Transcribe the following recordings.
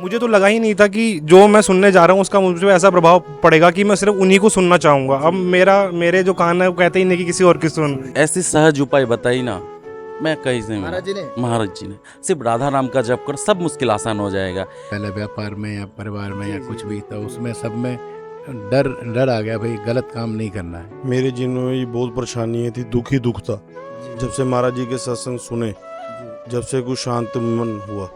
मुझे तो लगा ही नहीं था कि जो मैं सुनने जा रहा हूँ उसका मुझ पे ऐसा प्रभाव पड़ेगा कि मैं सिर्फ उन्हीं को सुनना चाहूँगा। अब मेरे जो कान है वो कहते ही नहीं कि किसी और की सुन। ऐसी सहज उपाय बताई ना, मैं कहीं से मिला। महाराज जी ने? महाराज जी ने सिर्फ राधा नाम का जप कर सब मुश्किल आसान हो जाएगा। पहले व्यापार में या परिवार में या कुछ भी था, उसमें सब में डर आ गया, भाई गलत काम नहीं करना है। मेरे जीवन में ये बहुत परेशानी थी, दुख ही दुख था। जब से महाराज जी के सत्संग सुने, जब से कुछ शांत मन हुआ।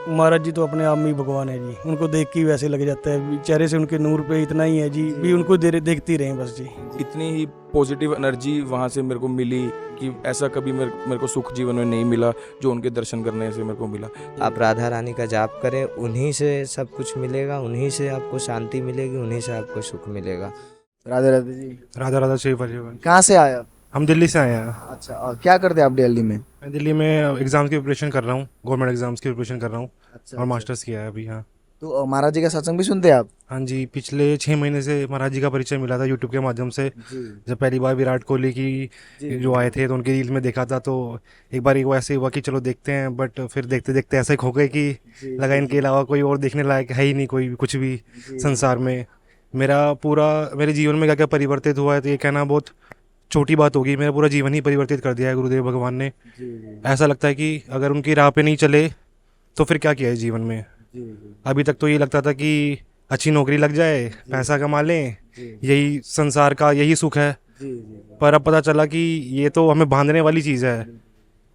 महाराज जी तो अपने आप में ही भगवान है जी, उनको देख के ही वैसे लग जाता है, चेहरे से उनके नूर पे इतना ही है जी, भी उनको देखती रहें बस जी। इतनी ही पॉजिटिव एनर्जी वहाँ से मेरे को मिली कि ऐसा कभी मेरे को सुख जीवन में नहीं मिला जो उनके दर्शन करने से मेरे को मिला। आप राधा रानी का जाप करें, उन्हीं से सब कुछ मिलेगा, उन्हीं से आपको शांति मिलेगी, उन्हीं से आपको सुख मिलेगा। राधे राधे जी। राधा राधा शिव हरि बोल। कहाँ से आए आप? हम दिल्ली से आए हैं। अच्छा, और क्या करते हैं आप दिल्ली में? मैं दिल्ली में एग्ज़ाम्स की प्रिपरेशन कर रहा हूँ, गवर्नमेंट एग्ज़ाम्स की प्रिपरेशन कर रहा हूँ। अच्छा, और मास्टर्स किया है अभी। हाँ तो महाराज जी का सत्संग भी सुनते हैं आप? हाँ जी, पिछले 6 महीने से महाराज जी का परिचय मिला था यूट्यूब के माध्यम से। जब पहली बार विराट कोहली की जो आए थे तो उनकी रील में देखा था, तो एक बार वो ऐसे हुआ कि चलो देखते हैं, बट फिर देखते देखते ऐसे खो गए कि लगा इनके अलावा कोई और देखने लायक है ही नहीं, कोई कुछ भी संसार में। मेरे जीवन में क्या क्या परिवर्तित हुआ है तो ये कहना बहुत छोटी बात होगी। मेरा पूरा जीवन ही परिवर्तित कर दिया है गुरुदेव भगवान ने। ऐसा लगता है कि अगर उनकी राह पे नहीं चले तो फिर क्या किया है जीवन में। अभी तक तो ये लगता था कि अच्छी नौकरी लग जाए, पैसा कमा लें, यही संसार का यही सुख है। पर अब पता चला कि ये तो हमें बांधने वाली चीज़ है।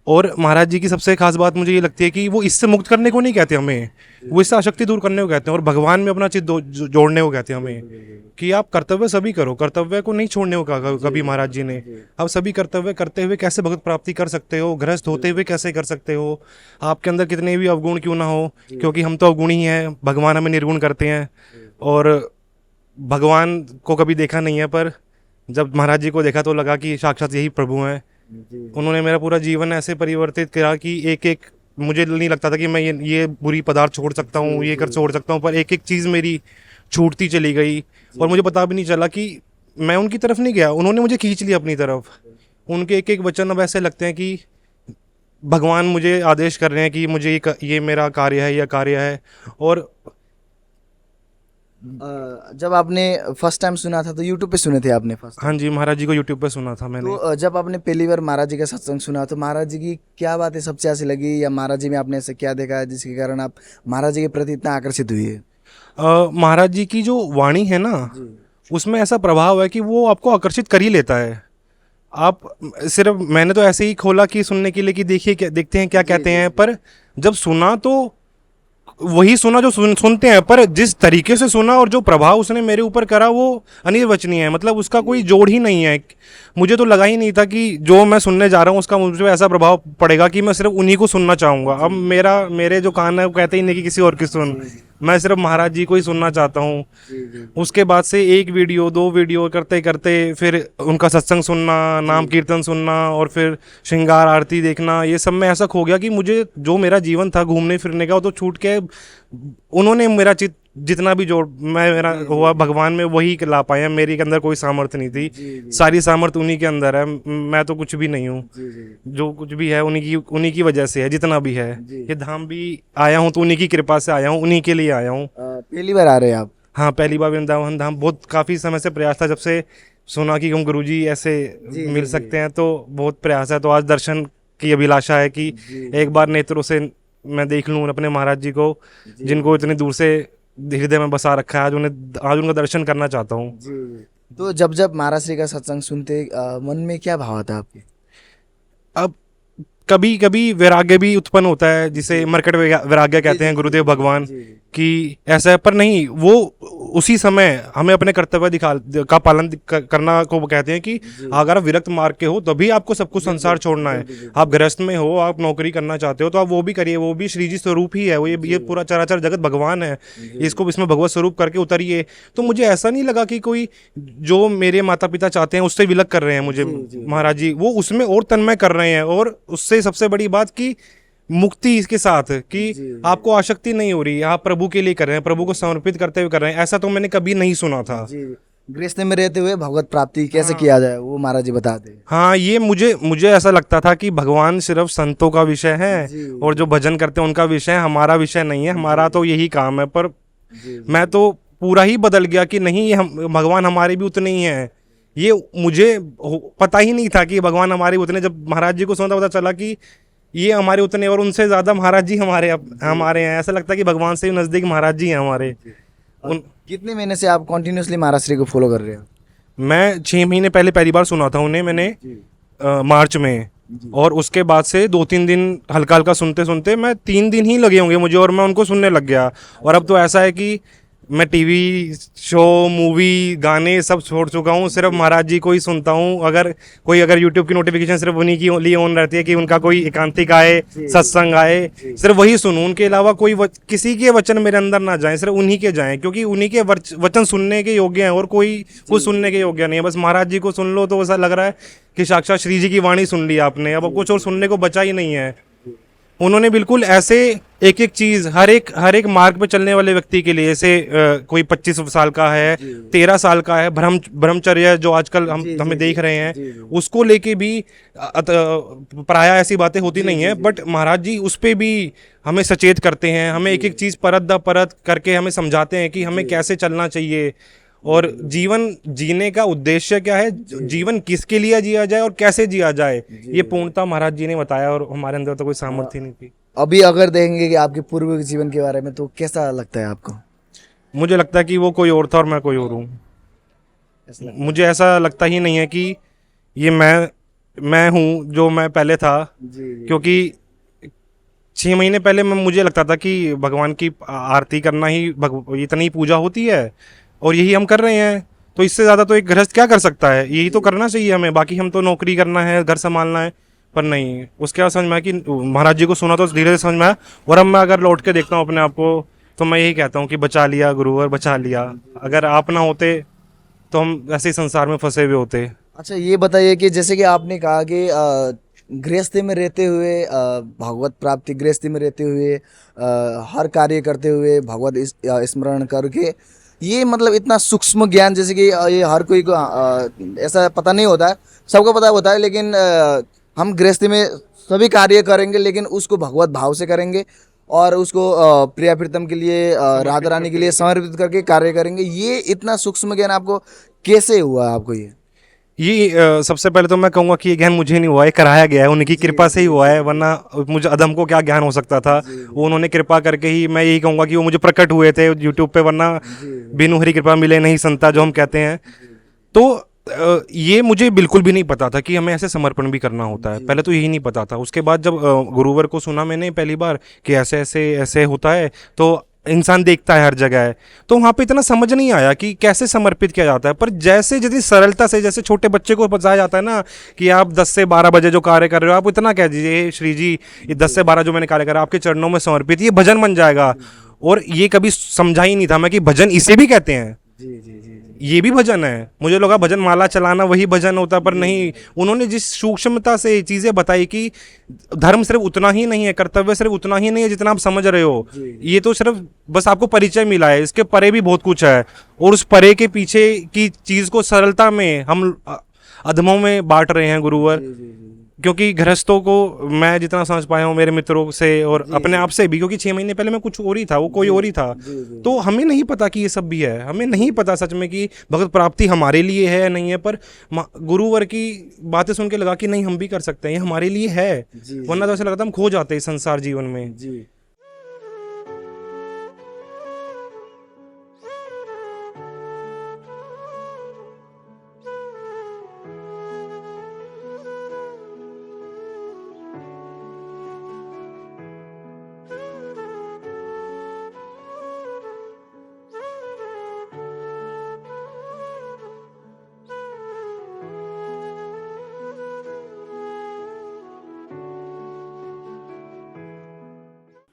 और महाराज जी की सबसे खास बात मुझे ये लगती है कि वो इससे मुक्त करने को नहीं कहते हमें, वो इससे आसक्ति दूर करने को कहते हैं और भगवान में अपना चित्त जोड़ने को कहते हैं हमें कि आप कर्तव्य सभी करो, कर्तव्य को नहीं छोड़ने को कहा कभी महाराज जी ने। आप सभी कर्तव्य करते हुए कैसे भगवत प्राप्ति कर सकते हो, गृहस्थ होते हुए कैसे कर सकते हो, आपके अंदर कितने भी अवगुण क्यों ना हो, क्योंकि हम तो अवगुण ही हैं, भगवान हमें निर्गुण करते हैं। और भगवान को कभी देखा नहीं है, पर जब महाराज जी को देखा तो लगा कि साक्षात यही प्रभु हैं। उन्होंने मेरा पूरा जीवन ऐसे परिवर्तित करा कि एक एक, मुझे नहीं लगता था कि मैं ये बुरी पदार्थ छोड़ सकता हूँ, ये कर छोड़ सकता हूँ, पर एक एक चीज़ मेरी छूटती चली गई और मुझे पता भी नहीं चला कि मैं उनकी तरफ नहीं गया, उन्होंने मुझे खींच लिया अपनी तरफ। उनके एक एक वचन अब ऐसे लगते हैं कि भगवान मुझे आदेश कर रहे हैं कि मुझे ये मेरा कार्य है, यह कार्य है। और जब आपने फर्स्ट टाइम सुना था तो यूट्यूब पे सुने थे आपने फर्स्ट? हाँ जी, महाराज जी को यूट्यूब पे सुना था मैंने। तो जब आपने पहली बार महाराज जी का सत्संग सुना तो महाराज जी की क्या बातें सबसे अच्छी लगी, या महाराज जी में आपने ऐसे क्या देखा जिसके कारण आप महाराज जी के प्रति इतना आकर्षित हुए? महाराज जी की जो वाणी है ना, उसमें ऐसा प्रभाव है कि वो आपको आकर्षित कर ही लेता है। आप सिर्फ, मैंने तो ऐसे ही खोला कि सुनने के लिए कि देखिए क्या देखते हैं क्या कहते हैं, पर जब सुना तो वही सुना जो सुनते हैं, पर जिस तरीके से सुना और जो प्रभाव उसने मेरे ऊपर करा वो अनिर्वचनीय है। मतलब उसका कोई जोड़ ही नहीं है। मुझे तो लगा ही नहीं था कि जो मैं सुनने जा रहा हूँ उसका मुझ पे ऐसा प्रभाव पड़ेगा कि मैं सिर्फ उन्हीं को सुनना चाहूँगा। अब मेरे जो कान है वो कहते ही नहीं कि किसी और की सुन, मैं सिर्फ महाराज जी को ही सुनना चाहता हूँ। उसके बाद से एक वीडियो 2 वीडियो करते करते फिर उनका सत्संग सुनना, नाम कीर्तन सुनना और फिर श्रृंगार आरती देखना, ये सब में ऐसा खो गया कि मुझे जो मेरा जीवन था घूमने फिरने का वो तो छूट के उन्होंने मेरा चित्त जितना भी जोड़ मेरा हुआ भगवान में वही ला पाया। मेरे के अंदर कोई सामर्थ्य नहीं थी, सारी सामर्थ्य उन्हीं के अंदर है। मैं तो कुछ भी नहीं हूँ, जो कुछ भी है उन्हीं की वजह से है, जितना भी है। ये धाम भी आया हूँ तो उन्हीं की कृपा से आया हूँ, उन्हीं के लिए आया हूँ। पहली बार आ रहे हैं आप? हाँ, पहली बार वृंदावन धाम। बहुत काफ़ी समय से प्रयास था, जब से सुना कि हम गुरुजी ऐसे मिल सकते हैं तो बहुत प्रयास है। तो आज दर्शन की अभिलाषा है कि एक बार नेत्रों से मैं देख लूँ अपने महाराज जी को, जिनको इतनी दूर से हृदय में बसा रखा है। आज उनका दर्शन करना चाहता हूँ। तो जब महाराज श्री का सत्संग सुनते मन में क्या भाव था आपके? अब कभी कभी वैराग्य भी उत्पन्न होता है, जिसे मरकट वैराग्य कहते हैं गुरुदेव भगवान, कि ऐसा है। पर नहीं, वो उसी समय हमें अपने कर्तव्य का पालन करना को कहते हैं कि अगर आप विरक्त मार्ग के हो तभी आपको सब कुछ संसार छोड़ना है। आप गृहस्थ में हो, आप नौकरी करना चाहते हो तो आप वो भी करिए, वो भी श्री जी स्वरूप ही है। वो ये पूरा चराचर जगत भगवान है, इसको इसमें भगवत स्वरूप करके उतरिए। तो मुझे ऐसा नहीं लगा कि कोई जो मेरे माता पिता चाहते हैं उससे विलग कर रहे हैं मुझे महाराज जी, वो उसमें और तन्मय कर रहे हैं। और उससे सबसे बड़ी बात की मुक्ति इसके साथ, कि आपको आसक्ति नहीं हो रही, आप प्रभु के लिए कर रहे हैं, प्रभु को समर्पित करते हुए कर रहे हैं। ऐसा तो मैंने कभी नहीं सुना था। गृहस्थी में रहते हुए भगवत प्राप्ति कैसे किया जाए वो महाराज जी बताते हैं। हाँ, ये मुझे ऐसा लगता था कि भगवान सिर्फ संतों का विषय है और जो भजन करते हैं उनका विषय है, हमारा विषय नहीं है, हमारा तो यही काम है। पर मैं तो पूरा ही बदल गया कि नहीं, ये भगवान हमारे भी उतने ही हैं। ये मुझे पता ही नहीं था कि भगवान हमारे उतने, जब महाराज जी को सुना पता चला कि ये हमारे उतने और उनसे ज़्यादा महाराज जी हमारे हैं। ऐसा लगता है कि भगवान से नज़दीक महाराज जी हैं हमारे। कितने महीने से आप कंटिन्यूसली महाराज श्री को फॉलो कर रहे हो? मैं 6 महीने पहले पहली बार सुना था उन्हें मैंने, मार्च में, और उसके बाद से 2-3 दिन हल्का हल्का सुनते सुनते मैं 3 दिन ही लगे होंगे मुझे और मैं उनको सुनने लग गया। और अब तो ऐसा है कि मैं टीवी शो, मूवी, गाने सब छोड़ चुका हूँ, सिर्फ महाराज जी को ही सुनता हूँ। अगर यूट्यूब की नोटिफिकेशन सिर्फ उन्हीं की लिए ऑन रहती है कि उनका कोई एकांतिक आए, सत्संग आए, सिर्फ वही सुनूं। उनके अलावा कोई किसी के वचन मेरे अंदर ना जाएं, सिर्फ उन्हीं के जाएं, क्योंकि उन्हीं के वचन सुनने के योग्य हैं और कोई कुछ सुनने के योग्य नहीं है। बस महाराज जी को सुन लो तो ऐसा लग रहा है कि साक्षात श्री जी की वाणी सुन ली आपने, अब कुछ और सुनने को बचा ही नहीं है। उन्होंने बिल्कुल ऐसे एक एक चीज़ हर एक मार्ग पे चलने वाले व्यक्ति के लिए, जैसे कोई 25 साल का है, 13 साल का है, ब्रह्मचर्य जो आजकल हमें देख रहे हैं, उसको लेके भी प्रायः ऐसी बातें होती नहीं है, बट महाराज जी उस पे भी हमें सचेत करते हैं, हमें एक एक चीज़ परत दर परत करके हमें समझाते हैं कि हमें कैसे चलना चाहिए और जीवन जीने का उद्देश्य क्या है, जीवन किसके लिए जिया जाए और कैसे जिया जाए, ये पूर्णतः महाराज जी ने बताया और हमारे अंदर तो कोई सामर्थ्य नहीं थी। अभी अगर देखेंगे कि आपके पूर्व जीवन के बारे में, तो कैसा लगता है आपको? मुझे लगता है कि वो कोई और था और मैं कोई और हूँ। मुझे ऐसा लगता ही नहीं है कि ये मैं हूँ जो मैं पहले था, क्योंकि 6 महीने पहले मुझे लगता था कि भगवान की आरती करना ही इतनी पूजा होती है और यही हम कर रहे हैं, तो इससे ज़्यादा तो एक गृहस्थ क्या कर सकता है, यही तो करना चाहिए हमें, बाकी हम तो नौकरी करना है, घर संभालना है। पर नहीं, उसके बाद समझ में आया कि महाराज जी को सुना तो धीरे धीरे समझ में आया। और अब मैं अगर लौट के देखता हूँ अपने आप को तो मैं यही कहता हूँ कि बचा लिया गुरुवर, बचा लिया। अगर आप ना होते तो हम ऐसे ही संसार में फंसे हुए होते। अच्छा, ये बताइए कि जैसे कि आपने कहा कि गृहस्थी में रहते हुए भगवत प्राप्ति, गृहस्थी में रहते हुए हर कार्य करते हुए भगवत स्मरण करके, ये मतलब इतना सूक्ष्म ज्ञान, जैसे कि ये हर कोई को ऐसा पता नहीं होता है, सबको पता होता है, लेकिन हम गृहस्थी में सभी कार्य करेंगे लेकिन उसको भगवत भाव से करेंगे और उसको प्रिया प्रीतम के लिए, राधा रानी के लिए समर्पित करके कार्य करेंगे। ये इतना सूक्ष्म ज्ञान आपको कैसे हुआ? आपको ये सबसे पहले तो मैं कहूँगा कि ये ज्ञान मुझे नहीं हुआ है, कराया गया है, उनकी कृपा से ही हुआ है, वरना मुझे अधम को क्या ज्ञान हो सकता था। वो उन्होंने कृपा करके ही, मैं यही कहूँगा कि वो मुझे प्रकट हुए थे यूट्यूब पे, वरना बिनु हरी कृपा मिले नहीं संता जो हम कहते हैं। तो ये मुझे बिल्कुल भी नहीं पता था कि हमें ऐसे समर्पण भी करना होता है, पहले तो यही नहीं पता था। उसके बाद जब गुरुवर को सुना मैंने पहली बार कि ऐसे ऐसे ऐसे होता है, तो इंसान देखता है हर जगह है, तो वहाँ पे इतना समझ नहीं आया कि कैसे समर्पित किया जाता है। पर जैसे जितनी सरलता से, जैसे छोटे बच्चे को बताया जाता है ना कि आप 10 से 12 बजे जो कार्य कर रहे हो, आप इतना कह दीजिए श्री जी ये 10 से 12 जो मैंने कार्य करा आपके चरणों में समर्पित, ये भजन बन जाएगा। और ये कभी समझा ही नहीं था मैं कि भजन इसे भी कहते हैं, ये भी भजन है। मुझे लगा भजन माला चलाना वही भजन होता, पर नहीं, उन्होंने जिस सूक्ष्मता से चीज़ें बताई कि धर्म सिर्फ उतना ही नहीं है, कर्तव्य सिर्फ उतना ही नहीं है जितना आप समझ रहे हो, ये तो सिर्फ बस आपको परिचय मिला है, इसके परे भी बहुत कुछ है। और उस परे के पीछे की चीज़ को सरलता में हम अधमों में बांट रहे हैं गुरुवर। क्योंकि गृहस्थों को मैं जितना समझ पाया हूँ मेरे मित्रों से और अपने आप से भी, क्योंकि 6 महीने पहले मैं कुछ और ही था, वो कोई और ही था, तो हमें नहीं पता कि ये सब भी है, हमें नहीं पता सच में कि भगवत प्राप्ति हमारे लिए है या नहीं है। पर गुरुवर की बातें सुन के लगा कि नहीं, हम भी कर सकते हैं, ये हमारे लिए है, वरना तो ऐसा लगता हम खो जाते हैं संसार जीवन में।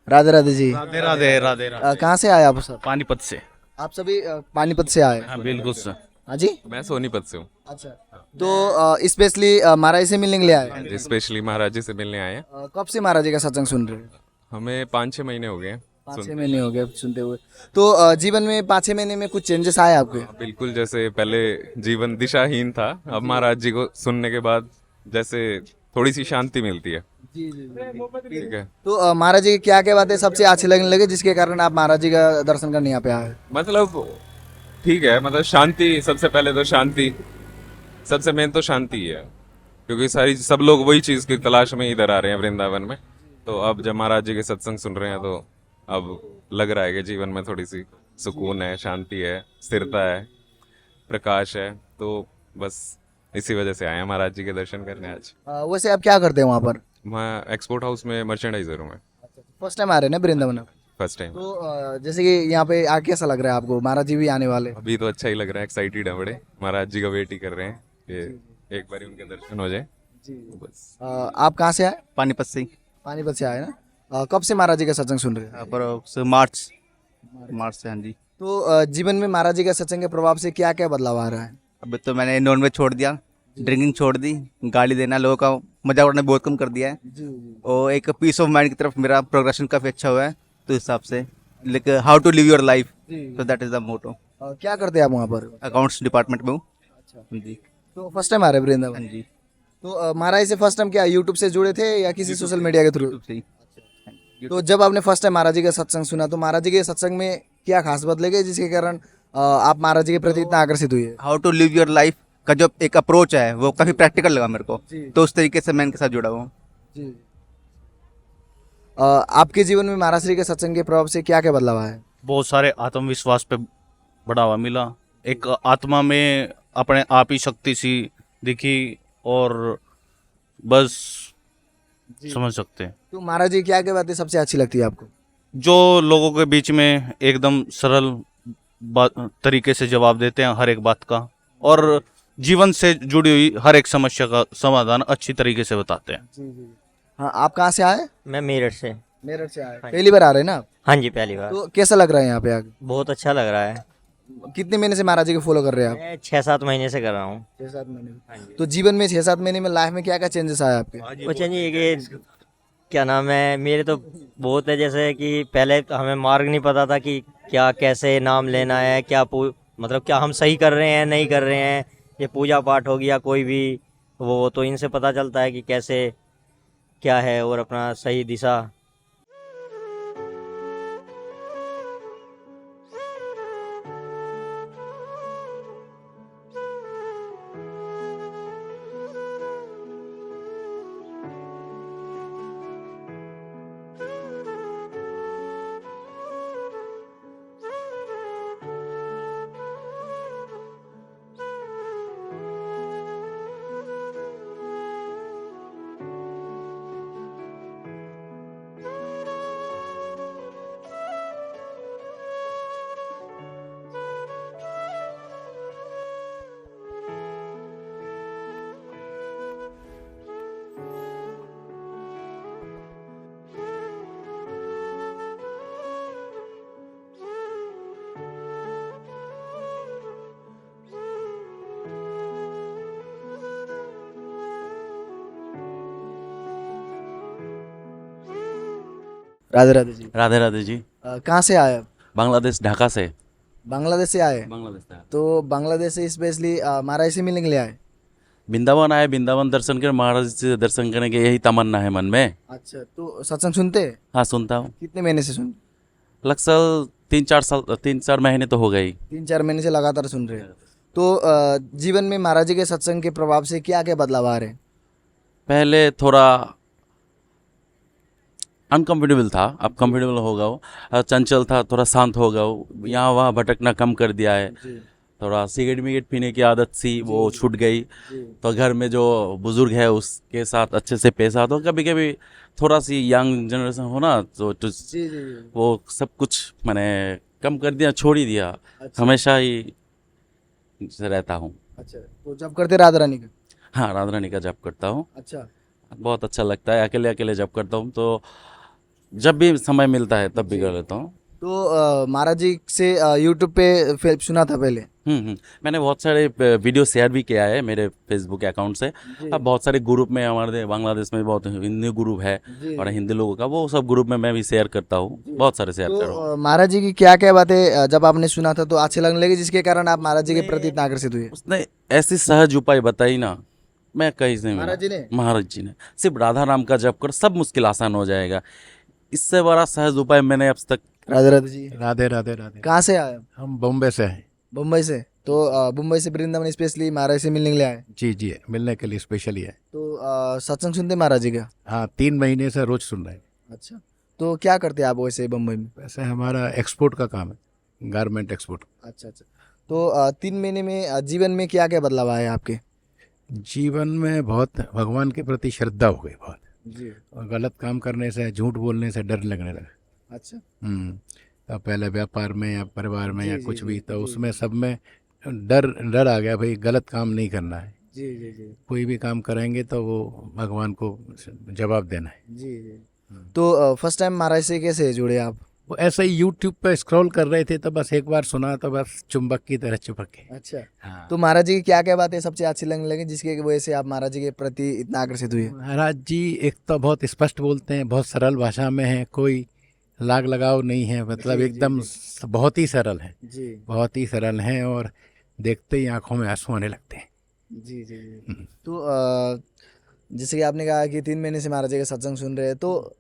राधे राधे जी। राधे राधे राधे राधे। कहाँ से आए आप सर? पानीपत से। आप सभी पानीपत से आए? हाँ बिल्कुल सर। हाँ जी, मैं सोनीपत से हूँ। अच्छा, तो स्पेशली महाराज जी से मिलने के लिए आए? स्पेशली महाराज जी से मिलने आए हैं। कब से महाराज जी का सत्संग सुन रहे हैं? हमें 5-6 महीने हो गए हैं। 5-6 महीने हो गए सुनते हुए। तो जीवन में 5-6 महीने में कुछ चेंजेस आए आपके? बिल्कुल, जैसे पहले जीवन दिशाहीन था, अब महाराज जी को सुनने के बाद जैसे थोड़ी सी शांति मिलती है। ठीक है, तो महाराज जी की क्या क्या बातें सबसे अच्छी लगने लगे जिसके कारण आप महाराज जी का दर्शन करने यहाँ पे आए? मतलब ठीक है, मतलब शांति, सबसे पहले तो शांति, सबसे मेन तो शांति ही है, क्योंकि सब लोग वही चीज की तलाश में इधर आ रहे हैं वृंदावन में। तो अब जब महाराज जी के सत्संग सुन रहे हैं तो अब लग रहा है कि जीवन में थोड़ी सी सुकून है, शांति है, स्थिरता है, प्रकाश है। तो बस इसी वजह से आए हैं महाराज जी के दर्शन करने आज। वैसे आप क्या करते हैं वहाँ पर? मैं एक्सपोर्ट हाउस में मर्चेंडाइजर हूँ मैं, फर्स्ट टाइम आ रहे हैं ना वृंदावन? First time. तो जैसे कि यहाँ पे आके कैसा लग रहा है आपको? महाराज जी भी आने वाले। अभी तो अच्छा ही लग रहा है, एक्साइटेड है बड़े, महाराज जी का वेट ही कर रहे हैं कि एक बार उनके दर्शन हो जाए। बस आप कहाँ से आए? पानीपत से पानीपत से आए ना? कब से महाराज जी का सत्संग सुन रहे हैं? पर मार्च से। हाँ जी। तो जीवन में महाराज जी का सत्संग के प्रभाव से क्या क्या बदलाव आ रहा है? अभी तो मैंने नॉनवेज छोड़ दिया, ड्रिंकिंग छोड़ दी, गाली देना, लोगों का मजाक उड़ाना बहुत कम कर दिया है, और एक पीस ऑफ माइंड की तरफ मेरा प्रोग्रेशन काफ़ी अच्छा हुआ है। तो इस हिसाब से like how to live your life, तो दैट इज द मोटो। क्या करते हैं आप वहाँ पर? अकाउंट्स डिपार्टमेंट में हूँ। हाँ जी। तो फर्स्ट टाइम आ रहे हैं वृंदावन? हाँ जी। तो महाराज जी से फर्स्ट टाइम क्या यूट्यूब से जुड़े थे या किसी सोशल मीडिया के थ्रू? YouTube से ही। तो जब आपने फर्स्ट टाइम महाराज जी का सत्संग सुना तो महाराज जी के सत्संग में क्या खास बदले गए जिसके कारण आप महाराज जी के प्रति इतना आकर्षित हुए? How to live your life का जो एक अप्रोच है वो काफ़ी प्रैक्टिकल लगा मेरे को, तो उस तरीके से मैं इनके साथ जुड़ा हुआ हूँ। आपके जीवन में महाराज जी के सत्संग के प्रभाव से क्या क्या बदलाव आया है? बहुत सारे आत्मविश्वास पे बढ़ावा मिला, एक आत्मा में अपने आप ही शक्ति सी दिखी, और बस समझ सकते हैं। तो महाराज जी क्या क्या बातें सबसे अच्छी लगती है आपको? जो लोगों के बीच में एकदम सरल तरीके से जवाब देते हैं हर एक बात का, और जीवन से जुड़ी हुई हर एक समस्या का समाधान अच्छी तरीके से बताते हैं। हाँ, आप कहाँ से आए? मैं मेरठ से। मेरठ से आए। पहली बार आ रहे हैं ना आप? हाँ जी, पहली बार। तो कैसा लग रहा है यहाँ पे आके? बहुत अच्छा लग रहा है। कितने महीने से महाराज जी को फॉलो कर रहे हैं आप? मैं 6-7 महीने से कर रहा हूँ। 6-7 महीने। तो जीवन में 6-7 महीने में लाइफ में क्या क्या चेंजेस आए आपके? वो चेंज ये क्या नाम है, मेरे तो बहुत है। जैसे कि पहले हमें मार्ग नहीं पता था कि क्या कैसे नाम लेना है, क्या मतलब क्या हम सही कर रहे हैं नहीं कर रहे हैं। ये पूजा पाठ हो गया कोई भी, वो तो इनसे पता चलता है कि कैसे क्या है और अपना सही दिशा। राधे राधे जी। राधे राधे जी। कहाँ से आए आप? बांग्लादेश, ढाका से। बांग्लादेश से आए? बांग्लादेश से। तो बांग्लादेश से स्पेशली महाराज से मिलने के लिए आए? वृंदावन आए, वृंदावन दर्शन कर, महाराज जी से दर्शन करने की यही तमन्ना है मन में। अच्छा, तो सत्संग सुनते हैं? हाँ, सुनता हूँ। कितने महीने से सुन? लगभग 3-4 महीने तो हो गई। 3-4 महीने से लगातार सुन रहे हैं। तो जीवन में महाराज जी के सत्संग के प्रभाव से क्या क्या बदलाव आ रहे हैं? पहले थोड़ा अनकम्फर्टेबल था, अब कम्फर्टेबल हो गया। चंचल था, थोड़ा शांत हो गया। यहाँ वहाँ भटकना कम कर दिया है। थोड़ा सिगरेट पीने की आदत सी वो छूट गई। तो घर में जो बुजुर्ग है उसके साथ अच्छे से पेश आता। तो कभी कभी थोड़ा सी यंग जनरेशन हो ना, तो वो सब कुछ मैंने कम कर दिया, छोड़ ही दिया। अच्छा। हमेशा ही रहता हूँ। अच्छा, तो जब करते राधा रानी का? हाँ, राधा रानी का जप करता हूँ। अच्छा, बहुत अच्छा लगता है। अकेले अकेले जप करता हूँ, तो जब भी समय मिलता है तब भी कर लेता हूँ। तो महाराज जी से यूट्यूब पे सुना था पहले। मैंने बहुत सारे वीडियो शेयर भी किया है मेरे फेसबुक अकाउंट से। अब बहुत सारे ग्रुप में हमारे बांग्लादेश में बहुत हिंदी ग्रुप है और हिंदी लोगों का, वो सब ग्रुप में मैं भी शेयर करता हूँ, बहुत सारे शेयर कर रहा हूँ। तो महाराज जी की क्या क्या बातें जब आपने सुना था तो अच्छे लगने लगे जिसके कारण आप महाराज जी के प्रति इतना आकर्षित हुए? उसने ऐसी सहज उपाय बताई ना, मैं कहीं से नहीं महाराज जी मिला। ने? महाराज जी ने सिर्फ राधा नाम का जप कर सब मुश्किल आसान हो जाएगा। इससे बड़ा सहज उपाय मैंने अब तक। राधे राधे जी। राधे राधे राधे। कहाँ से आए? हम बॉम्बे से हैं। मुंबई से? तो मुंबई से वृंदावन स्पेशली महाराज से मिलने के लिए आए? जी जी, मिलने के लिए स्पेशली है। तो सत्संग सुनते महाराज जी का? हाँ, 3 महीने से रोज सुन रहे हैं। अच्छा, तो क्या करते हैं आप वैसे मुंबई में? वैसे हमारा एक्सपोर्ट का काम है, गारमेंट एक्सपोर्ट। अच्छा अच्छा। तो 3 महीने में जीवन में क्या क्या बदलाव आए आपके? जीवन में बहुत भगवान के प्रति श्रद्धा हो गई बहुत, जी। और गलत काम करने से, झूठ बोलने से डर लगने लगा। अच्छा। तो पहले व्यापार में या परिवार में जी, या जी, कुछ जी, भी, तो जी। उसमें सब में डर डर आ गया, भाई गलत काम नहीं करना है। जी जी जी कोई भी काम करेंगे तो वो भगवान को जवाब देना है। जी जी। तो फर्स्ट टाइम महाराज से कैसे जुड़े आप? वो ऐसे ही यूट्यूब पे स्क्रॉल कर रहे थे तो बस एक बार सुना तो बस चुंबक की तरह चिपक गए। अच्छा। हाँ। तो महाराज जी की क्या क्या बातें सबसे अच्छी लगने लगी जिसकी वजह से आप महाराज जी के प्रति इतना आकर्षित हुए? महाराज जी एक तो बहुत स्पष्ट बोलते हैं, बहुत सरल भाषा में है, कोई लाग लगाव नहीं है, मतलब जी, एकदम बहुत ही सरल है, जी बहुत ही सरल हैं, और देखते ही आंखों में आंसू आने लगते हैं। जी जी जी। तो जैसे कि आपने कहा कि 3 महीने से महाराज जी का सत्संग सुन रहे हैं, तो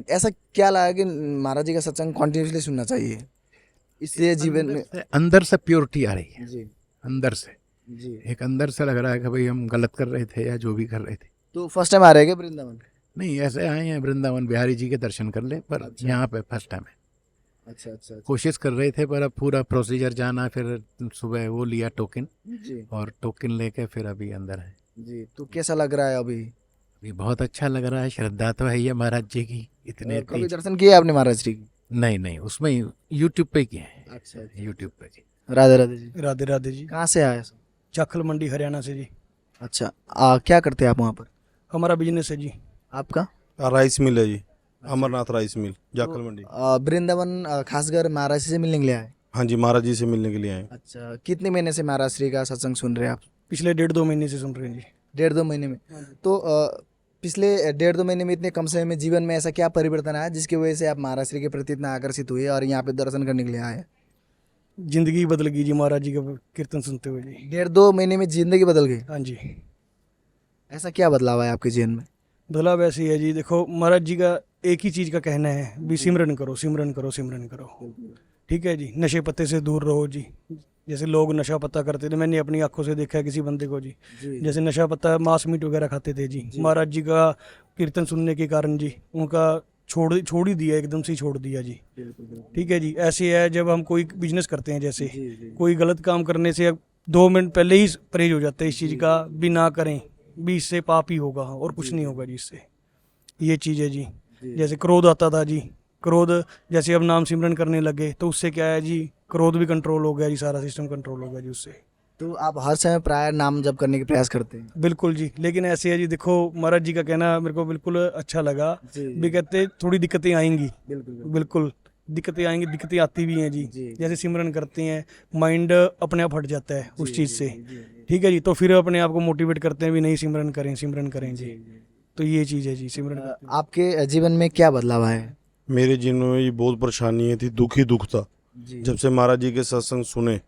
ऐसा क्या लगा कि महाराज जी का सत्संग कॉन्टिन्यूसली सुनना चाहिए, इसलिए जीवन में? अंदर से प्योरिटी आ रही है, जी अंदर से जी। एक अंदर से लग रहा है कि भाई हम गलत कर रहे थे या जो भी कर रहे थे। तो फर्स्ट टाइम आ रहे हैं क्या वृंदावन? नहीं, ऐसे आए हैं वृंदावन बिहारी जी के दर्शन कर ले, पर अच्छा। यहाँ पे फर्स्ट टाइम है। अच्छा अच्छा अच्छा। कोशिश कर रहे थे पर अब पूरा प्रोसीजर जाना, फिर सुबह वो लिया टोकन, जी और टोकन लेके फिर अभी अंदर है। जी। तो कैसा लग रहा है अभी? अभी बहुत अच्छा लग रहा है, श्रद्धा तो है ही है महाराज जी की इतने कभी तेज। दर्शन किए आपने महाराज जी की? नहीं नहीं, उसमें यूट्यूब पे किए हैं। अच्छा यूट्यूब पे जी। राधे राधे जी। राधे राधे जी। कहाँ से आए? जाखल मंडी हरियाणा से जी। अच्छा, क्या करते हैं आप वहाँ पर? हमारा बिजनेस है जी। आपका? राइस मिल है जी, अमरनाथ राइस मिल, जाखल मंडी। वृंदावन खासकर महाराज जी से मिलने के लिए आए? हाँ जी, महाराज जी से मिलने के लिए आए। अच्छा, कितने महीने से महाराज श्री का सत्संग सुन रहे हैं आप? पिछले 1.5-2 महीने से सुन रहे हैं जी। 1.5-2 महीने में? तो पिछले 1.5-2 महीने में इतने कम समय में जीवन में ऐसा क्या परिवर्तन आया जिसकी वजह से आप महाराज श्री के प्रति इतना आकर्षित हुए और यहाँ पे दर्शन करने के लिए आए? जिंदगी बदल गई जी महाराज जी का कीर्तन सुनते हुए जी। 1.5-2 महीने में जिंदगी बदल गई? हाँ जी। ऐसा क्या बदलाव आया आपके जीवन में? बदलाव ऐसे ही है जी, देखो महाराज जी का एक ही चीज़ का कहना है भी सिमरन करो सिमरन करो सिमरन करो। ठीक है जी, नशे पत्ते से दूर रहो जी। जैसे लोग नशा पत्ता करते थे, मैंने अपनी आंखों से देखा है किसी बंदे को जी, जैसे नशा पत्ता मांस मीट वगैरह खाते थे जी। महाराज जी का कीर्तन सुनने के कारण जी उनका छोड़ ही दिया, एकदम से ही छोड़ दिया जी। ठीक है जी। ऐसे है जब हम कोई बिजनेस करते हैं, जैसे कोई गलत काम करने से 2 मिनट पहले ही परहेज हो जाता है इस चीज़ का, भी ना करें, भी इससे पाप ही होगा और कुछ नहीं होगा जी इससे। ये चीज़ है जी। जैसे क्रोध आता था जी, क्रोध जैसे अब नाम सिमरन करने लगे तो उससे क्या है जी, क्रोध भी कंट्रोल हो गया जी, सारा सिस्टम कंट्रोल हो गया जी उससे। तो आप हर समय प्राय नाम जप करने के प्रयास करते हैं? बिल्कुल जी। लेकिन ऐसे है जी, देखो महाराज जी का कहना मेरे को बिल्कुल अच्छा लगा भी, कहते थोड़ी दिक्कतें आएंगी, बिल्कुल दिक्कतें आएंगी, दिक्कतें आती भी हैं जी। जैसे सिमरन करते हैं माइंड अपने आप हट जाता है उस चीज़ से। ठीक है जी। तो फिर अपने आप को मोटिवेट करते हैं भी नहीं, सिमरन करें जी। तो ये चीज़ है जी, सिमरन करते हैं। आपके जीवन में क्या बदलाव आए? मेरे जीवन में ये बहुत परेशानी थी, दुख ही दुख था। जब से महाराज जी के सत्संग सुने,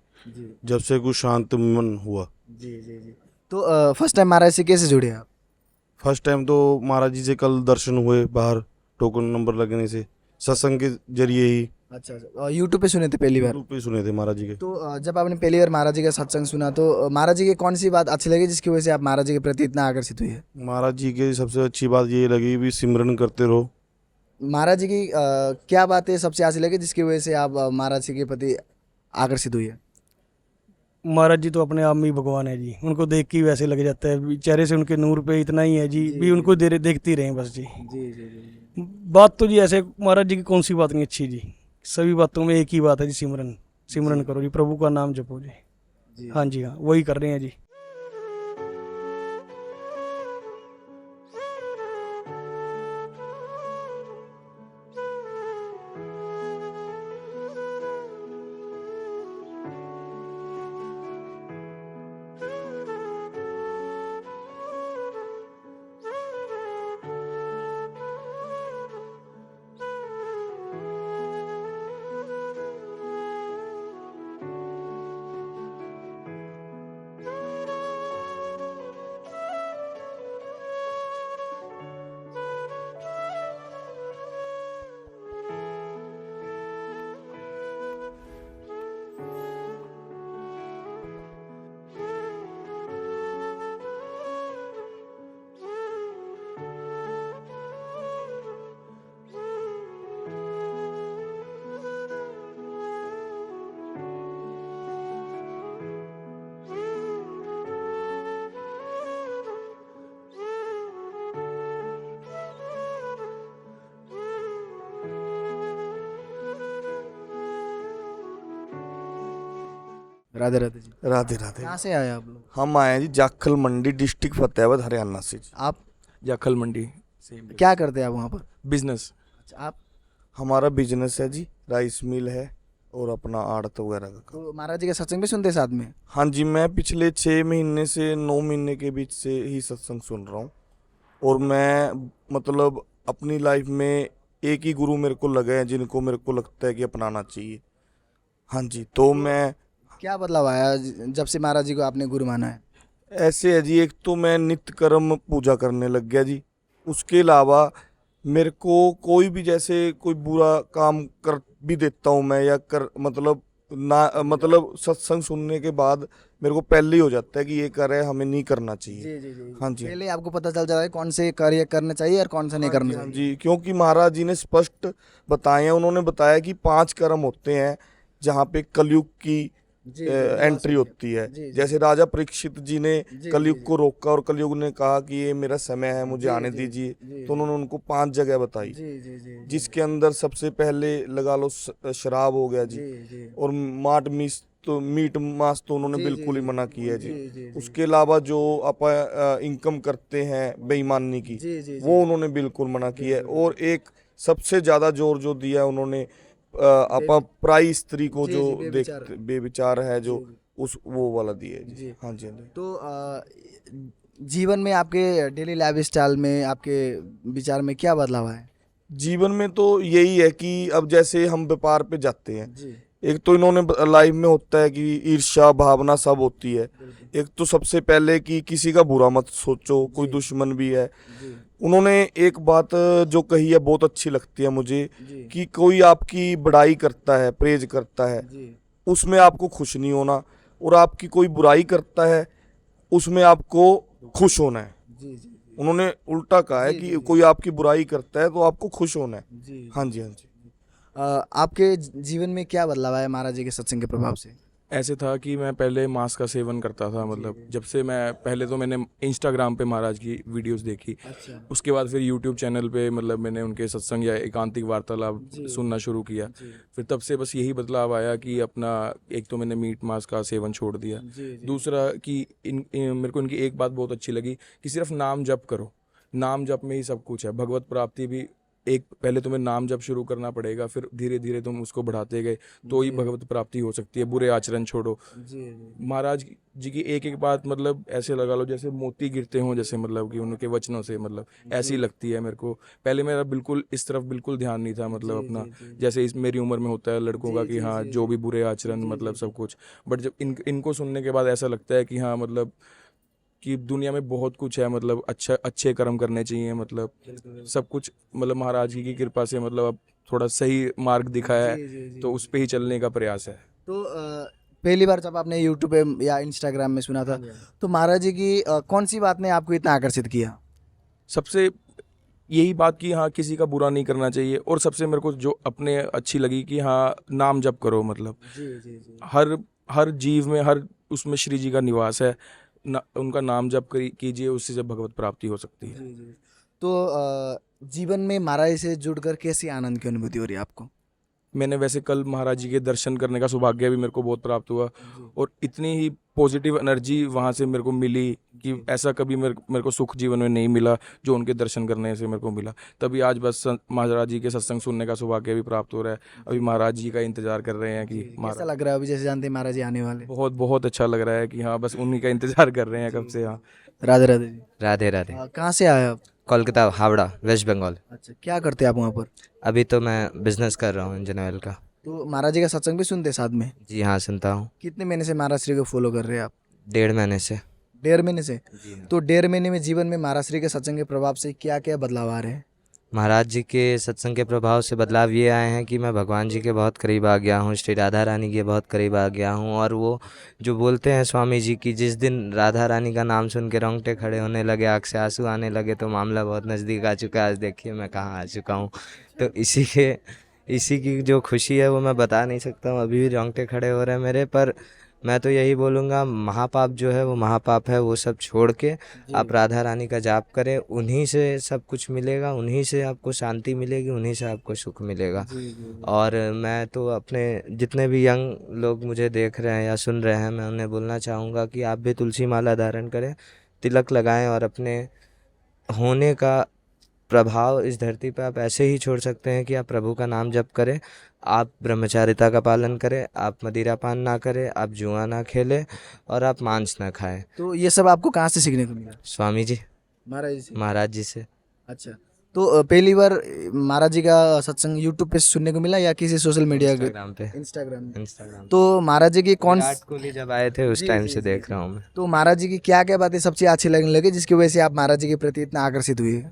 जब से कुछ शांत मन हुआ। जी जी जी। तो फर्स्ट टाइम महाराज से कैसे जुड़े आप? फर्स्ट टाइम तो महाराज जी से कल दर्शन हुए बाहर, टोकन नंबर लगने से, सत्संग के जरिए ही। अच्छा अच्छा। यूट्यूब पे सुने थे पहली बार? यूट्यूब पे सुने थे महाराज जी के। तो जब आपने पहली बार महाराज जी का सत्संग सुना तो महाराज जी की कौन सी बात अच्छी लगी जिसकी वजह से आप महाराज जी के प्रति इतना आकर्षित हुए? महाराज जी की सबसे अच्छी बात ये लगी भी सिमरन करते रहो। महाराज जी की क्या बातें सबसे अच्छी लगी जिसकी वजह से आप महाराज जी के प्रति आकर्षित हुए? महाराज जी तो अपने आप में ही भगवान है जी, उनको देख के ही वैसे लग जाता है, चेहरे से उनके नूर पे इतना ही है जी, भी उनको देखती रहें बस जी। जी जी जी। बात तो जी ऐसे महाराज जी की कौन सी बात नहीं अच्छी जी, सभी बातों में एक ही बात है जी, सिमरन करो जी, प्रभु का नाम जपो जी। हाँ जी, हाँ वही कर रहे हैं जी। राधे राधे जी। राधे राधे। कहाँ से आए आप लोग? हम आए हैं जी जाखल मंडी, डिस्ट्रिक्ट फतेहाबाद, हरियाणा से जी। आप जाखल मंडी क्या करते हैं आप वहाँ पर? बिजनेस। अच्छा, आप हमारा बिजनेस है जी, राइस मिल है और अपना आड़त वगैरह का काम। तो महाराज जी का सत्संग भी सुनते हैं साथ में? हाँ जी, मैं पिछले 6 महीने से 9 महीने के बीच से ही सत्संग सुन रहा हूँ और मैं मतलब अपनी लाइफ में एक ही गुरु मेरे को लगे हैं जिनको मेरे को लगता है कि अपनाना चाहिए। हाँ जी, तो मैं क्या बदलाव आया जब से महाराज जी को आपने गुरु माना है? ऐसे है जी, एक तो मैं नित्य कर्म पूजा करने लग गया जी। उसके अलावा मेरे को कोई भी जैसे कोई बुरा काम कर भी देता हूँ मैं या कर मतलब सत्संग सुनने के बाद मेरे को पहले ही हो जाता है कि ये कर रहे हैं, हमें नहीं करना चाहिए। जी। हाँ जी, पहले आपको पता चल जाता है कौन से कार्य करने चाहिए और कौन सा नहीं करना हाँ चाहिए। जी, क्योंकि महाराज जी ने स्पष्ट बताए हैं। उन्होंने बताया कि 5 कर्म होते हैं जहाँ पे कलयुग की एंट्री होती है। जैसे राजा परीक्षित जी ने कलयुग को रोका और कलयुग ने कहा कि ये मेरा समय है, मुझे आने दीजिए, तो उन्होंने उनको 5 जगह बताई, जिसके अंदर सबसे पहले लगा लो शराब हो गया जी, और मीट मांस तो उन्होंने बिल्कुल ही मना किया है जी। उसके अलावा जो आप इनकम करते हैं बेईमानी की, वो उन्होंने बिल्कुल मना किया है। और एक सबसे ज्यादा जोर जो दिया है उन्होंने पराई स्त्री को जो देखते बेविचार है जो उस वो वाला दिया है जी। हाँ जी, हाँ जी। तो जीवन में आपके डेली लाइफ स्टाइल में आपके विचार में क्या बदलाव है? जीवन में तो यही है कि अब जैसे हम व्यापार पे जाते हैं, एक तो इन्होंने लाइफ में होता है कि ईर्ष्या भावना सब होती है। एक तो सबसे पहले कि किसी का बुरा मत सोचो, कोई दुश्मन भी है। उन्होंने एक बात जो कही है बहुत अच्छी लगती है मुझे, कि कोई आपकी बड़ाई करता है, प्रेज करता है, उसमें आपको खुश नहीं होना, और आपकी कोई बुराई करता है उसमें आपको खुश होना है। उन्होंने उल्टा कहा है कि कोई आपकी बुराई करता है तो आपको खुश होना है। हाँ जी, हाँ जी। आपके जीवन में क्या बदलाव आया महाराज जी के सत्संग के प्रभाव से? ऐसे था कि मैं पहले मांस का सेवन करता था, मतलब जब से मैं पहले तो मैंने इंस्टाग्राम पे महाराज की वीडियोस देखी। अच्छा। उसके बाद फिर यूट्यूब चैनल पे मतलब मैंने उनके सत्संग या एकांतिक वार्तालाप सुनना शुरू किया। फिर तब से बस यही बदलाव आया कि अपना एक तो मैंने मीट मांस का सेवन छोड़ दिया। दूसरा कि मेरे को इनकी एक बात बहुत अच्छी लगी कि सिर्फ नाम जप करो, नाम जप में ही सब कुछ है। भगवत प्राप्ति भी एक पहले तुम्हें नाम जप शुरू करना पड़ेगा, फिर धीरे धीरे तुम उसको बढ़ाते गए तो ही भगवत प्राप्ति हो सकती है। बुरे आचरण छोड़ो। महाराज जी की एक एक बात मतलब ऐसे लगा लो जैसे मोती गिरते हों, जैसे मतलब कि उनके वचनों से मतलब ऐसी लगती है मेरे को। पहले मेरा बिल्कुल इस तरफ बिल्कुल ध्यान नहीं था, मतलब अपना जैसे इस मेरी उम्र में होता है लड़कों का कि हाँ जो भी बुरे आचरण मतलब सब कुछ। बट जब इनको सुनने के बाद ऐसा लगता है कि हाँ मतलब कि दुनिया में बहुत कुछ है, मतलब अच्छे कर्म करने चाहिए, मतलब सब कुछ मतलब महाराज जी की कृपा से मतलब अब थोड़ा सही मार्ग दिखाया है, तो उस पे ही चलने का प्रयास है। तो पहली बार जब आपने यूट्यूब पे या इंस्टाग्राम में सुना था, तो महाराज जी की कौन सी बात ने आपको इतना आकर्षित किया? सबसे यही बात कि हाँ किसी का बुरा नहीं करना चाहिए, और सबसे मेरे को जो अपने अच्छी लगी कि हाँ नाम जप करो, मतलब हर जीव में हर उसमें श्री जी का निवास है, उनका नाम जप कीजिए, उससे जब भगवत प्राप्ति हो सकती है। तो जीवन में महाराज से जुड़कर कैसी आनंद की अनुभूति हो रही है आपको? मैंने वैसे कल महाराज जी के दर्शन करने का सौभाग्य भी मेरे को बहुत प्राप्त हुआ, और इतनी ही पॉजिटिव एनर्जी वहाँ से मेरे को मिली कि ऐसा कभी मेरे को सुख जीवन में नहीं मिला जो उनके दर्शन करने से मेरे को मिला। तभी आज बस महाराज जी के सत्संग सुनने का सौभाग्य भी प्राप्त हो रहा है। अभी महाराज जी का इंतजार कर रहे हैं कि कैसा लग रहा है अभी, जैसे जानते हैं महाराज जी आने वाले? बहुत बहुत अच्छा लग रहा है कि हाँ बस उन्हीं का इंतजार कर रहे हैं कब से। हाँ राधे राधे जी। राधे राधे। कहाँ से आए आप? कोलकाता, हावड़ा, वेस्ट बंगाल। अच्छा, क्या करते हैं आप वहाँ पर? अभी तो मैं बिजनेस कर रहा हूँ इंजन ऑयल का। तो महाराज जी का सत्संग भी सुनते हैं साथ में? जी हाँ, सुनता हूँ। कितने महीने से महाराज श्री को फॉलो कर रहे हैं आप? 1.5 महीने से। 1.5 महीने से? जी हाँ। तो 1.5 महीने में जीवन में महाराज श्री के सत्संग के प्रभाव से क्या क्या बदलाव आ रहे हैं? महाराज जी के सत्संग के प्रभाव से बदलाव ये आए हैं कि मैं भगवान जी के बहुत करीब आ गया हूँ, श्री राधा रानी के बहुत करीब आ गया हूँ। और वो जो बोलते हैं स्वामी जी की, जिस दिन राधा रानी का नाम सुन के रोंगटे खड़े होने लगे, आँख से आंसू आने लगे, तो मामला बहुत नज़दीक आ चुका है। आज देखिए मैं कहाँ आ चुका हूँ। तो इसी की जो खुशी है वो मैं बता नहीं सकता हूँ, अभी भी रोंगटे खड़े हो रहे हैं मेरे। पर मैं तो यही बोलूँगा, महापाप जो है वो महापाप है, वो सब छोड़ के आप राधा रानी का जाप करें, उन्हीं से सब कुछ मिलेगा, उन्हीं से आपको शांति मिलेगी, उन्हीं से आपको सुख मिलेगा। और मैं तो अपने जितने भी यंग लोग मुझे देख रहे हैं या सुन रहे हैं, मैं उन्हें बोलना चाहूँगा कि आप भी तुलसी माला धारण करें, तिलक लगाएं और अपने होने का प्रभाव इस धरती पे आप ऐसे ही छोड़ सकते हैं कि आप प्रभु का नाम जप करें, आप ब्रह्मचारिता का पालन करें, आप मदिरा पान ना करें, आप जुआ ना खेलें और आप मांस ना खाएं। तो ये सब आपको कहाँ से सीखने को मिला? स्वामी जी, महाराज जी से। महाराज जी से। अच्छा, तो पहली बार महाराज जी का सत्संग यूट्यूब पे सुनने को मिला या किसी सोशल मीडिया के? इंस्टाग्राम पे। इंस्टाग्राम। तो महाराज जी की कौन विराट कोहली जब आए थे उस टाइम से देख रहा हूँ मैं। तो महाराज जी की क्या क्या बातें सबसे अच्छी लगने लगी जिसकी वजह से आप महाराज जी के प्रति इतना आकर्षित हुए?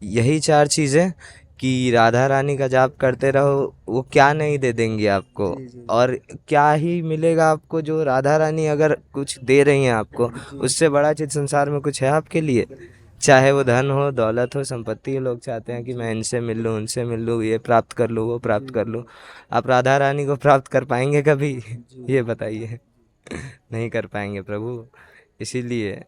यही 4 चीज़ें कि राधा रानी का जाप करते रहो, वो क्या नहीं दे देंगी आपको, और क्या ही मिलेगा आपको। जो राधा रानी अगर कुछ दे रही हैं आपको, उससे बड़ा चीज़ संसार में कुछ है आपके लिए? चाहे वो धन हो, दौलत हो, संपत्ति हो। लोग चाहते हैं कि मैं इनसे मिल लूँ, उनसे मिल लूँ, ये प्राप्त कर लूँ, वो प्राप्त कर लूँ। आप राधा रानी को प्राप्त कर पाएंगे कभी? ये बताइए। नहीं कर पाएंगे प्रभु। इसीलिए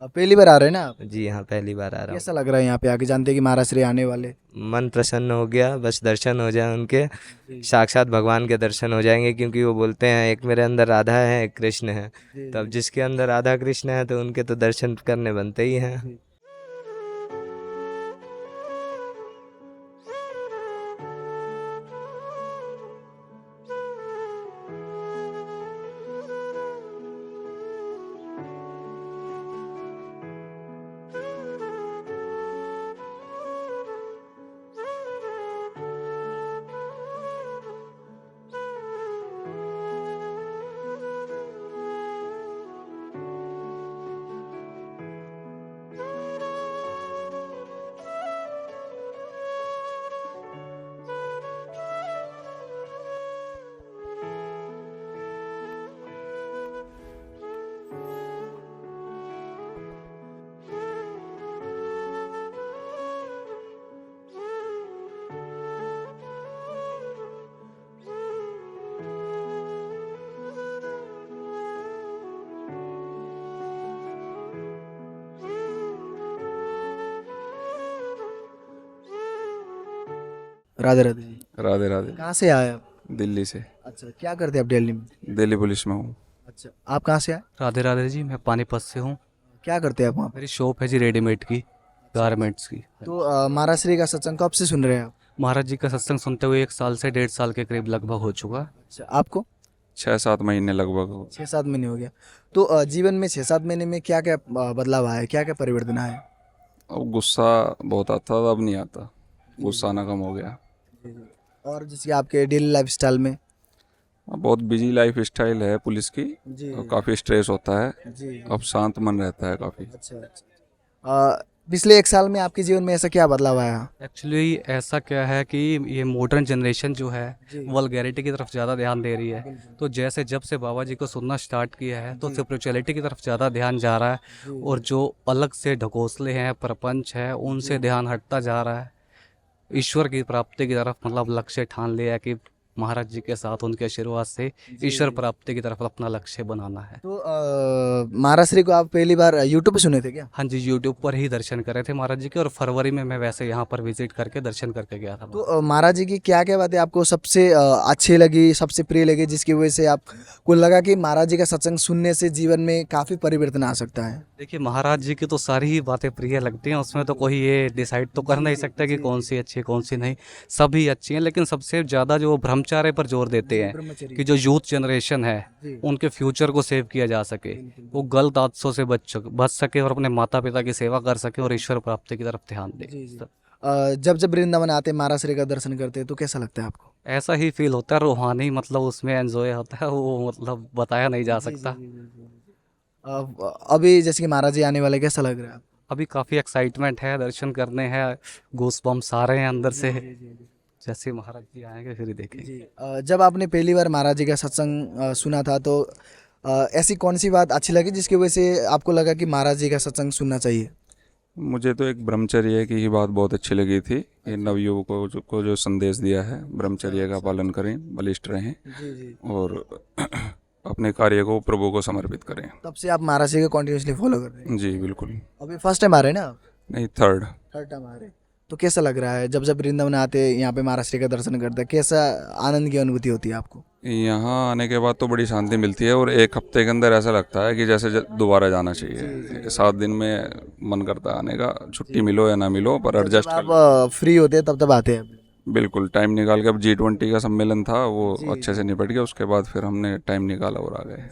पहली बार आ रहे हैं ना आप? जी हाँ, पहली बार आ रहा हूँ। कैसा लग रहा है यहाँ पे आके? जानते हैं कि महाराज श्री आने वाले। मन प्रसन्न हो गया, बस दर्शन हो जाए उनके, साक्षात भगवान के दर्शन हो जाएंगे। क्योंकि वो बोलते हैं एक मेरे अंदर राधा है, एक कृष्ण है। तो अब जिसके अंदर राधा कृष्ण है तो उनके तो दर्शन करने बनते ही हैं। राधे राधे जी। राधे राधे। कहाँ से आए आप? दिल्ली से। अच्छा, क्या करते हैं आप दिल्ली में? दिल्ली पुलिस में हूँ। अच्छा, आप कहाँ से आए? राधे राधे जी, मैं पानीपत से हूँ। क्या करते हैं आप वहाँ पे? मेरी शॉप है जी रेडीमेड की, गारमेंट्स की। तो महाराज श्री का सत्संग कब से सुन रहे हैं आप? महाराज जी का सत्संग सुनते हुए 1 साल से 1.5 साल के करीब लगभग हो चुका। अच्छा, आपको? 6-7 महीने लगभग। 6-7 महीने हो गया। तो जीवन में 6-7 महीने में क्या क्या बदलाव आया, क्या क्या परिवर्तन आया? अब गुस्सा बहुत आता था, अब नहीं आता। गुस्सा आना कम हो गया। और जैसे आपके डेली लाइफ स्टाइल में? बहुत बिजी लाइफ स्टाइल है पुलिस की, जी। और काफ़ी स्ट्रेस होता है। जी। अब शांत मन रहता है काफ़ी। अच्छा अच्छा। पिछले 1 साल में आपके जीवन में ऐसा क्या बदलाव आया? एक्चुअली ऐसा क्या है कि ये मॉडर्न जनरेशन जो है जी। वल्गैरिटी की तरफ ज़्यादा ध्यान दे रही है। तो जैसे जब से बाबा जी को सुनना स्टार्ट किया है तो स्पिरिचुअलिटी की तरफ ज़्यादा ध्यान जा रहा है, और जो अलग से ढकोसले हैं, प्रपंच है, उनसे ध्यान हटता जा रहा है। ईश्वर की प्राप्ति की तरफ मतलब लक्ष्य ठान लिया है कि महाराज जी के साथ उनके आशीर्वाद से ईश्वर प्राप्ति की तरफ अपना लक्ष्य बनाना है। तो महाराज श्री को आप पहली बार यूट्यूब पे सुने थे क्या? हाँ जी, यूट्यूब पर ही दर्शन करे थे महाराज जी के, और फरवरी में मैं वैसे यहाँ पर विजिट करके दर्शन करके गया था। तो महाराज जी की क्या क्या बातें आपको सबसे अच्छी लगी, सबसे प्रिय लगी, जिसकी वजह से आपको लगा कि महाराज जी का सत्संग सुनने से जीवन में काफ़ी परिवर्तन आ सकता है? देखिए, महाराज जी की तो सारी ही बातें प्रिय लगती हैं, उसमें तो कोई ये डिसाइड तो कर नहीं सकता कि कौन सी अच्छी है कौन सी नहीं। सभी अच्छी हैं, लेकिन सबसे ज़्यादा जो ब्रह्मचार्य पर जोर देते हैं कि जो यूथ जनरेशन है उनके फ्यूचर को सेव किया जा सके, वो गलत आदतों से बच सके और अपने माता पिता की सेवा कर सके और ईश्वर प्राप्ति की तरफ ध्यान दे। जब जब वृंदावन आते महाराज श्री का दर्शन करते हैं तो कैसा लगता है आपको? ऐसा ही फील होता है, रूहानी मतलब उसमें एंजॉय होता है, वो मतलब बताया नहीं जा सकता। अभी जैसे कि महाराज जी आने वाले, कैसा लग रहा है? अभी काफ़ी एक्साइटमेंट है, दर्शन करने हैं, गूसबम्स आ रहे हैं अंदर से। जैसे महाराज जी आएंगे फिर ही देखेंगे। जब आपने पहली बार महाराज जी का सत्संग सुना था तो ऐसी कौन सी बात अच्छी लगी जिसकी वजह से आपको लगा कि महाराज जी का सत्संग सुनना चाहिए? मुझे तो एक ब्रह्मचर्य की बात बहुत अच्छी लगी थी। ये नवयुवकों को जो संदेश दिया है, ब्रह्मचर्य का पालन करें, बलिष्ठ रहें और अपने कार्य को प्रभु को समर्पित करें। तब से आप महाराज जी को कंटिन्यूसली फॉलो कर रहे हैं? जी बिल्कुल। अभी फर्स्ट टाइम आ रहे हैं ना आप? नहीं, थर्ड टाइम आ रहे हैं। तो कैसा लग रहा है जब वृंदावन आते हैं, यहाँ पे महाराज जी का दर्शन करते हैं, कैसा आनंद की अनुभूति होती है आपको? यहाँ आने के बाद तो बड़ी शांति मिलती है और एक हफ्ते के अंदर ऐसा लगता है कि जैसे दोबारा जाना चाहिए। 7 दिन में मन करता है आने का, छुट्टी मिलो या ना मिलो पर एडजस्ट कर। आप फ्री होते हैं तब आते हैं? बिल्कुल, टाइम निकाल के। अब G20 का सम्मेलन था, वो अच्छे से निपट गया, उसके बाद फिर हमने टाइम निकाला और आ गए।